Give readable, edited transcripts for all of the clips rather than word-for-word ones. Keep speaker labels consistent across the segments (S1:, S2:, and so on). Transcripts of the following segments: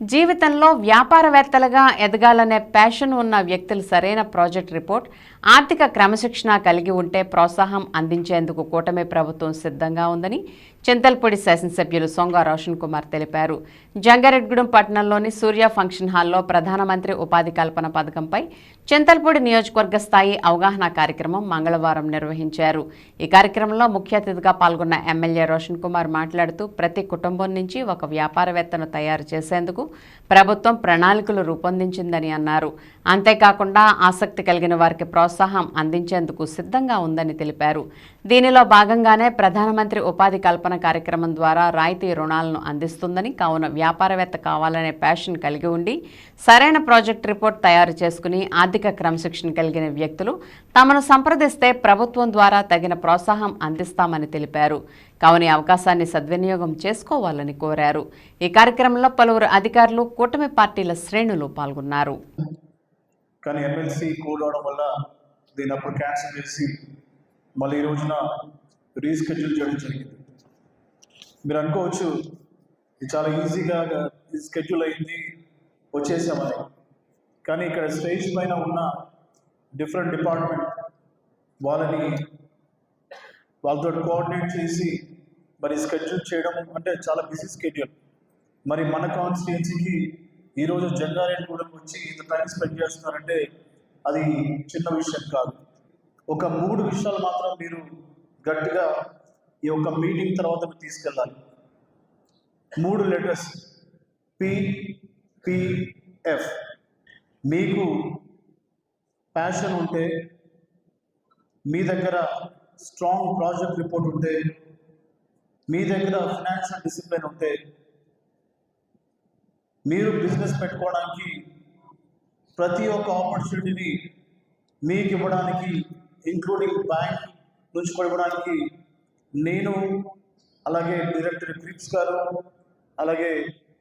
S1: జీవితంలో వ్యాపారవేత్తలుగా ఎదగాలనే ప్యాషన్ ఉన్న వ్యక్తులు సరైన ప్రాజెక్ట్ రిపోర్ట్, ఆర్థిక క్రమశిక్షణ కలిగి ఉంటే ప్రోత్సాహం అందించేందుకు కూటమి ప్రభుత్వం సిద్ధంగా ఉందని చింతల్పూడి శాసనసభ్యులు సొంగ రోషన్ కుమార్ తెలిపారు. జంగారెడ్గూడెం పట్టణంలోని సూర్య ఫంక్షన్ హాల్లో ప్రధానమంత్రి ఉపాధి కల్పన పథకంపై చింతల్పూడి నియోజకవర్గ స్థాయి అవగాహన కార్యక్రమం మంగళవారం నిర్వహించారు. ఈ కార్యక్రమంలో ముఖ్య అతిథిగా పాల్గొన్న ఎమ్మెల్యే రోషన్ కుమార్ మాట్లాడుతూ ప్రతి కుటుంబం నుంచి ఒక వ్యాపారవేత్తను తయారు చేసేందుకు ప్రభుత్వం ప్రణాళికలు రూపొందించిందని అన్నారు. అంతేకాకుండా ఆసక్తి కలిగిన వారికి ప్రోత్సాహం అందించేందుకు సిద్ధంగా ఉందని తెలిపారు. దీనిలో భాగంగానే ప్రధానమంత్రి ఉపాధి కల్పన కార్యక్రమం ద్వారా రాయితీ రుణాలను అందిస్తుందని, కావున వ్యాపారవేత్త కావాలనే ప్యాషన్ కలిగి ఉండి సరైన ప్రాజెక్ట్ రిపోర్ట్ తయారు చేసుకుని ఆర్థిక క్రమశిక్షణ కలిగిన వ్యక్తులు తమను సంప్రదిస్తే ప్రభుత్వం ద్వారా తగిన ప్రోత్సాహం అందిస్తామని తెలిపారు. కావున ఈ అవకాశాన్ని సద్వినియోగం చేసుకోవాలని కోరారు. ఈ కార్యక్రమంలో పలువురు అధికారులు, కూటమి పార్టీల శ్రేణులు పాల్గొన్నారు.
S2: కానీ ఎమ్మెల్సీ కూడవడం వల్ల దీన్ని అప్పుడు క్యాన్సిల్ చేసి మళ్ళీ ఈ రోజున రీస్కెడ్యూల్ చేయడం జరిగింది. మీరు అనుకోవచ్చు ఇది చాలా ఈజీగా స్కెడ్యూల్ అయింది, వచ్చేసామని. కానీ ఇక్కడ స్టేజ్ పైన ఉన్న డిఫరెంట్ డిపార్ట్మెంట్ వాళ్ళతో కోఆర్డినేట్ చేసి మరి స్కెడ్యూల్ చేయడం అంటే చాలా బిజీ స్కెడ్యూల్. మరి మన కాన్స్టిట్యున్సీకి ఈరోజు జంగారెడ్గూడెంకి వచ్చి ఇంత టైం స్పెండ్ చేస్తున్నారంటే అది చిన్న విషయం కాదు. ఒక 3 విషయాలు మాత్రం మీరు గట్టిగా ఈ యొక్క మీటింగ్ తర్వాత మీరు తీసుకెళ్ళాలి. 3 లెటర్స్ PPF. మీకు ప్యాషన్ ఉంటే, మీ దగ్గర స్ట్రాంగ్ ప్రాజెక్ట్ రిపోర్ట్ ఉంటే, మీ దగ్గర ఫైనాన్షియల్ డిసిప్లిన్ ఉంటే, మీరు బిజినెస్ పెట్టుకోవడానికి ప్రతి ఒక్క ఆపర్చునిటీని మీకు ఇవ్వడానికి, ఇంక్లూడింగ్ బ్యాంక్ నుంచి కూడా ఇవ్వడానికి నేను, అలాగే డైరెక్టర్ క్రిప్స్ గారు, అలాగే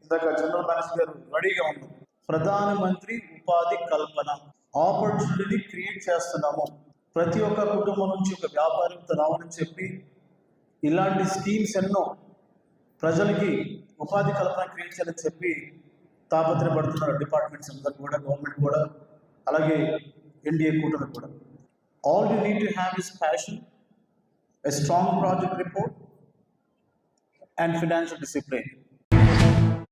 S2: ఇందాక జనరల్ మేనేజర్ గారు రెడీగా ఉన్నాం. ప్రధానమంత్రి ఉపాధి కల్పన ఆపర్చునిటీని క్రియేట్ చేస్తున్నాము. ప్రతి ఒక్క కుటుంబం నుంచి ఒక వ్యాపారంతో రావాలని చెప్పి ఇలాంటి స్కీమ్స్ ఎన్నో ప్రజలకి ఉపాధి కల్పన క్రియేట్ చేయాలని చెప్పి తాపత్రయపడుతున్నారు డిపార్ట్మెంట్స్ అందరూ కూడా, గవర్నమెంట్ కూడా, అలాగే ఎన్డీఏ కూటమి కూడా. All you need to have is passion, a strong project report and financial discipline.